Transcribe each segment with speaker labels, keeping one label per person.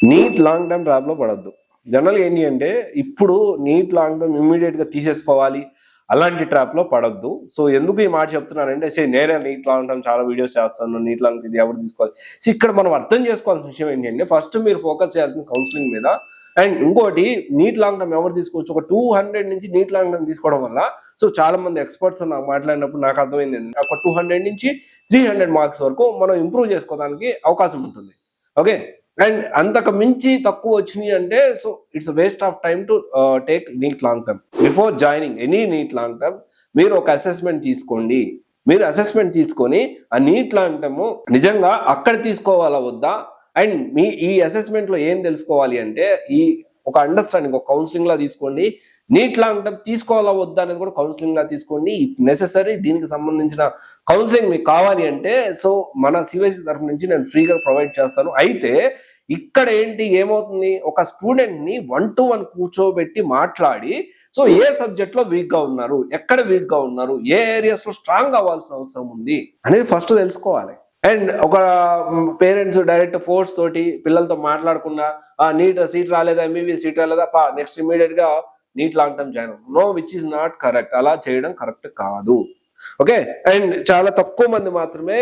Speaker 1: Neat long term trap లో పడద్దు. General ఏంటి అంటే ఇప్పుడు నీట్ లాంగ్ టర్మ్ ఇమ్మీడియట్ గా తీసేసుకోవాలి అలాంటి ట్రాప్ లో పడద్దు. సో ఎందుకు ఈ మాట చెప్తున్నానంటే నేనే నీట్ లాంగ్ టర్మ్ చాలా వీడియోస్ చేస్తాను, నీట్ లాంగ్ ఇది ఎవరు తీసుకోవాలి. సో ఇక్కడ మనం అర్థం చేసుకోవాల్సిన విషయం ఏంటంటే ఫస్ట్ మీరు ఫోకస్ చేయాల్సిన కౌన్సిలింగ్ మీద. అండ్ ఇంకోటి నీట్ లాంగ్ టర్మ్ ఎవరు తీసుకోవచ్చు, ఒక 200 నుంచి నీట్ లాంగ్ టర్మ్ తీసుకోవడం వల్ల సో చాలా మంది ఎక్స్పర్ట్స్ నాకు మాట్లాడినప్పుడు నాకు అర్థమైంది ఒక 200 నుంచి 300 మార్క్స్ వరకు మనం ఇంప్రూవ్ చేసుకోవడానికి అవకాశం ఉంటుంది. ఓకే, అండ్ అంతకు మించి తక్కువ వచ్చినాయి అంటే so it's waste of time to take neat long term. Before joining any neat long term మీరు ఒక అసెస్మెంట్ తీసుకోండి. మీరు అసెస్మెంట్ తీసుకొని ఆ నీట్ లాంగ్ టర్మ్ నిజంగా అక్కడ తీసుకోవాలా వద్దా, అండ్ మీ ఈ అసెస్మెంట్ లో ఏం తెలుసుకోవాలి అంటే ఈ ఒక అండర్స్టాండింగ్ ఒక కౌన్సిలింగ్ లా తీసుకోండి. నీట్ లాంగ్ టర్మ్ తీసుకోవాలా వద్దా అనేది కూడా కౌన్సిలింగ్ లా తీసుకోండి. ఇఫ్ నెసెసరీ దీనికి సంబంధించిన కౌన్సిలింగ్ మీకు కావాలి అంటే సో మన సిబిఎస్ఈ తరఫు నుంచి నేను ఫ్రీగా ప్రొవైడ్ చేస్తాను. అయితే ఇక్కడ ఏంటి ఏమవుతుంది, ఒక స్టూడెంట్ ని 1-to-1 కూర్చోబెట్టి మాట్లాడి సో ఏ సబ్జెక్ట్ లో వీక్ గా ఉన్నారు, ఎక్కడ వీక్ గా ఉన్నారు, ఏ ఏరియాస్ లో స్ట్రాంగ్ అవ్వాల్సిన అవసరం ఉంది అనేది ఫస్ట్ తెలుసుకోవాలి. అండ్ ఒక పేరెంట్స్ డైరెక్ట్ ఫోర్స్ తోటి పిల్లలతో మాట్లాడకుండా నీట్ సీట్ రాలేదా, ఎంబీబీఎస్ సీట్ రాలేదా, నెక్స్ట్ ఇమీడియట్ గా నీట్ లాంగ్ టర్మ్ జాయిన్ అవ్వం. No, which is not correct. అలా చేయడం కరెక్ట్ కాదు. ఓకే, అండ్ చాలా తక్కువ మంది మాత్రమే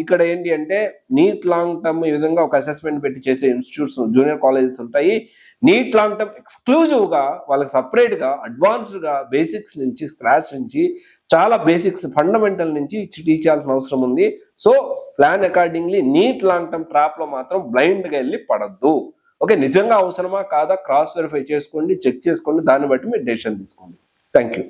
Speaker 1: ఇక్కడ ఏంటి అంటే నీట్ లాంగ్ టర్మ్ ఈ విధంగా ఒక అసెస్మెంట్ పెట్టి చేసే ఇన్స్టిట్యూట్స్ జూనియర్ కాలేజెస్ ఉంటాయి. నీట్ లాంగ్ టర్మ్ ఎక్స్క్లూజివ్ గా వాళ్ళకి సపరేట్ గా అడ్వాన్స్డ్ గా బేసిక్స్ నుంచి స్క్రాచ్ నుంచి చాలా బేసిక్స్ ఫండమెంటల్ నుంచి టీచ్ చేయాల్సిన అవసరం ఉంది. So plan accordingly neat long term trap లో మాత్రం బ్లైండ్ గా వెళ్ళి పడద్దు. ఓకే, నిజంగా అవసరమా కాదా క్రాస్ వెరిఫై చేసుకోండి, చెక్ చేసుకోండి, దాన్ని బట్టి మీరు డెసిషన్ తీసుకోండి. Thank you.